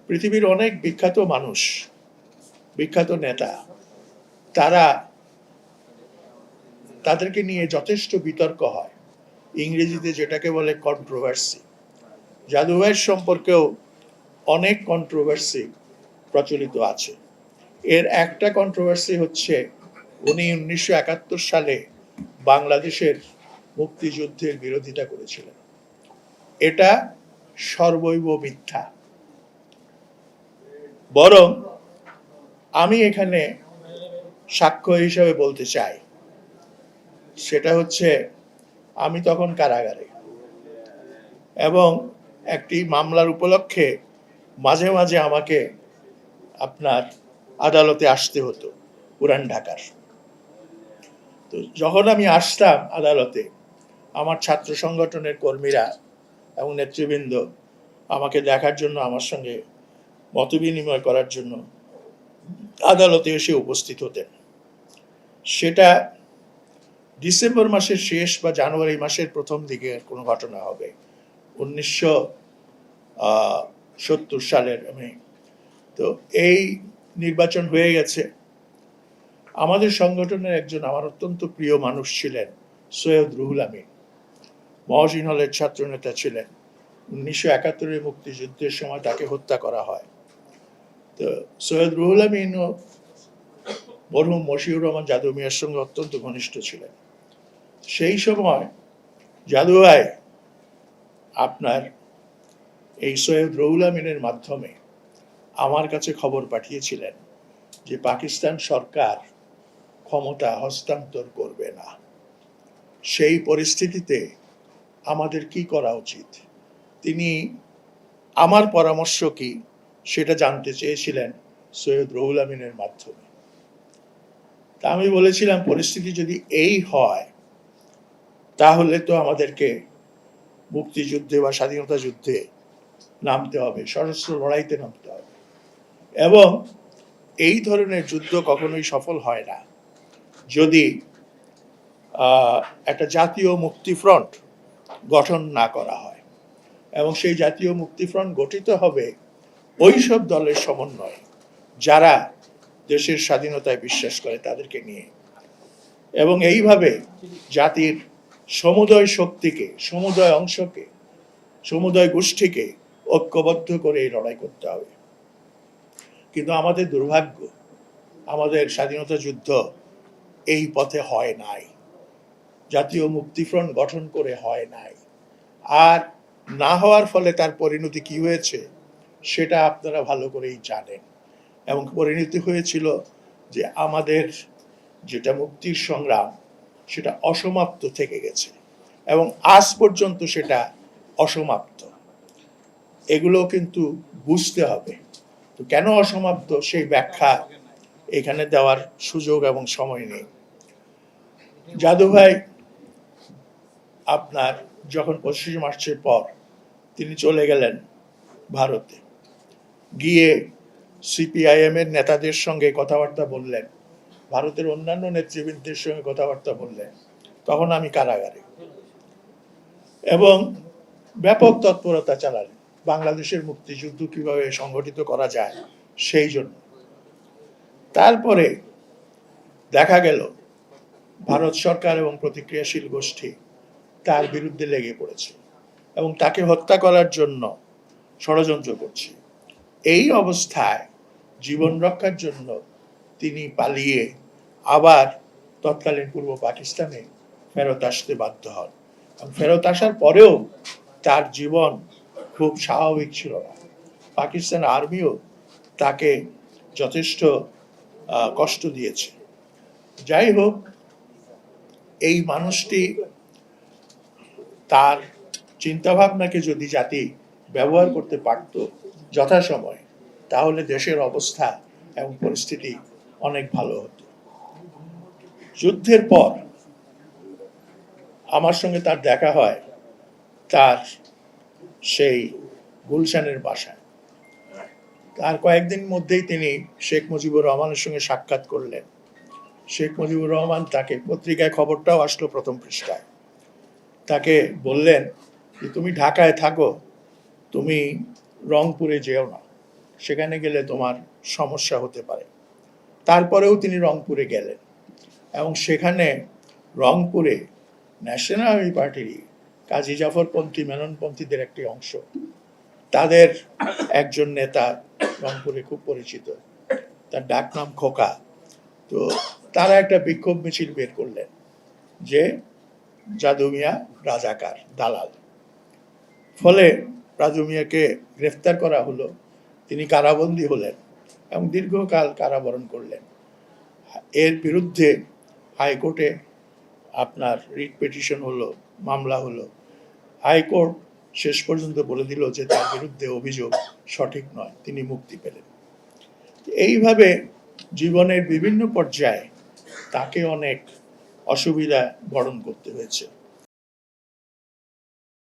পৃথিবীর অনেক বিখ্যাত মানুষ, বিখ্যাত নেতা, তারা তাদেরকে নিয়ে যথেষ্ট বিতর্ক হয়, ইংরেজিতে যেটাকে বলে কন্ট্রোভার্সি। জাদু ভাইয়ের সম্পর্কেও অনেক কন্ট্রোভার্সি প্রচলিত আছে। এর একটা কন্ট্রোভার্সি হচ্ছে উনি 1971 সালে বাংলাদেশের মুক্তিযুদ্ধের বিরোধিতা করেছিলেন। এটা সর্বৈব মিথ্যা। বরং আমি এখানে সাক্ষ্য হিসেবে বলতে চাই, সেটা হচ্ছে আমি তখন কারাগারে, এবং একটি মামলার উপলক্ষে মাঝে মাঝে আমাকে আপনার আদালতে আসতে হতো পুরান ঢাকার। তো যখন আমি আসতাম আদালতে, আমার ছাত্র সংগঠনের কর্মীরা এবং নেতৃবৃন্দ আমাকে দেখার জন্য, আমার সঙ্গে মতবিনিময় করার জন্য আদালতে এসে উপস্থিত হতেন। সেটা ডিসেম্বর মাসের শেষ বা জানুয়ারি মাসের প্রথম দিকে কোনো ঘটনা হবে, 1970 সালের। তো এই নির্বাচন হয়ে গেছে। আমাদের সংগঠনের একজন আমার অত্যন্ত প্রিয় মানুষ ছিলেন সৈয়দ রুহুল আমিন, মহসিন হলের ছাত্র নেতা ছিলেন। 1971 মুক্তিযুদ্ধের সময় তাকে হত্যা করা হয়। তো সৈয়দ রুহুল আমিন ও মরহুম মশিউর রহমান জাদু মিয়ার সঙ্গে অত্যন্ত ঘনিষ্ঠ ছিলেন। সেই সময় জাদু ভাই আপনার এই সৈয়দ রুহুল আমিনের মাধ্যমে আমার কাছে খবর পাঠিয়েছিলেন যে পাকিস্তান সরকার ক্ষমতা হস্তান্তর করবে না। সেই পরিস্থিতিতে আমাদের কি করা উচিত, তিনি আমার পরামর্শ কি সেটা জানতে চেয়েছিলেন সৈয়দ রুহুল আমিনের মাধ্যমে। তা আমি বলেছিলাম, পরিস্থিতি যদি এই হয় তাহলে তো আমাদেরকে মুক্তিযুদ্ধে বা স্বাধীনতা যুদ্ধে নামতে হবে, সশস্ত্র লড়াইতে নামতে হবে। এবং এই ধরনের যুদ্ধ কখনোই সফল হয় না যদি একটা জাতীয় মুক্তি ফ্রন্ট গঠন না করা হয়। এবং সেই জাতীয় মুক্তি ফ্রন্ট গঠিত হবে ওই সব দলের সমন্বয় যারা দেশের স্বাধীনতায় বিশ্বাস করে, তাদেরকে নিয়ে। এবং এইভাবে জাতির সমুদয় শক্তিকে, সমুদয় অংশকে, সমুদয় গোষ্ঠীকে ঐক্যবদ্ধ করে এই লড়াই করতে হবে। কিন্তু আমাদের দুর্ভাগ্য, আমাদের স্বাধীনতা যুদ্ধ এই পথে হয় নাই, জাতীয় মুক্তিফ্রন্ট গঠন করে হয় নাই। আর না হওয়ার ফলে তার পরিণতি কি হয়েছে সেটা আপনারা ভালো করেই জানেন। এবং পরিণতি হয়েছিল যে আমাদের যেটা মুক্তির সংগ্রাম সেটা অসমাপ্ত থেকে গেছে, এবং আজ পর্যন্ত সেটা অসমাপ্ত। এগুলো কিন্তু বুঝতে হবে। তো কেন অসমাপ্ত সেই ব্যাখ্যা এখানে দেওয়ার সুযোগ এবং সময় নেই। জাদু ভাই আপনার যখন 25 মার্চের পর তিনি চলে গেলেন ভারতে, গিয়ে সিপিআইএম এর নেতাদের সঙ্গে কথাবার্তা বললেন, ভারতের অন্যান্য নেতৃবৃন্দের সঙ্গে কথাবার্তা বললেন, তখন আমি কারাগারে। এবং ব্যাপক তৎপরতা চালালেন বাংলাদেশের মুক্তিযুদ্ধ কিভাবে সংগঠিত করা যায় সেই জন্য। তারপরে দেখা গেল ভারত সরকার এবং প্রতিক্রিয়াশীল গোষ্ঠী তার বিরুদ্ধে লেগে পড়েছে এবং তাকে হত্যা করার জন্য ষড়যন্ত্র করছে। এই অবস্থায় জীবন রক্ষার জন্য তিনি পালিয়ে আবার তৎকালীন পূর্ব পাকিস্তানে ফেরত আসতে বাধ্য হন। ফেরত আসার পরেও তার জীবন খুব স্বাভাবিক ছিল না। পাকিস্তান আর্মিও তাকে যথেষ্ট কষ্ট দিয়েছে। যাই হোক, এই মানুষটি তার চিন্তাভাবনাকে যদি জাতি ব্যবহার করতে পারত যথাসময়ে, তাহলে দেশের অবস্থা এবং পরিস্থিতি অনেক ভালো হতো। যুদ্ধের পর আমার সঙ্গে তার দেখা হয় তার সেই গুলশানের বাসায়। তার কয়েকদিন মধ্যেই তিনি শেখ মুজিবুর রহমানের সঙ্গে সাক্ষাৎ করলেন। শেখ মুজিবুর রহমান তাকে, পত্রিকায় খবরটাও আসলো প্রথম পৃষ্ঠায়, তাকে বললেন যে তুমি ঢাকায় থাকো, তুমি রংপুরে যেও না। সেখানে গেলে তোমার সমস্যা হতে পারে। তারপরেও তিনি রংপুরে গেলেন এবং সেখানে রংপুরে ন্যাশনাল পার্টির কাজী জাফরপন্থী মেননপন্থীদের একটি অংশ, তাদের একজন নেতা রংপুরে খুব পরিচিত, তার ডাক নাম খোকা। তো তারা একটা বিক্ষোভ মিছিল বের করলেন যে রাজু মিয়া রাজাকার, দালাল। ফলে রাজু মিয়াকে গ্রেফতার করা হলো, তিনি কারাবন্দী হলেন এবং দীর্ঘকাল কারাবরণ করলেন। এর বিরুদ্ধে হাইকোর্টে আপনার রিট পিটিশন হলো, মামলা হলো। হাইকোর্ট শেষ পর্যন্ত বলে দিল যে তার বিরুদ্ধে অভিযোগ সঠিক নয়, তিনি মুক্তি পেলেন। এইভাবে জীবনের বিভিন্ন পর্যায়ে তাকে অনেক অসুবিধা বরণ করতে হয়েছে।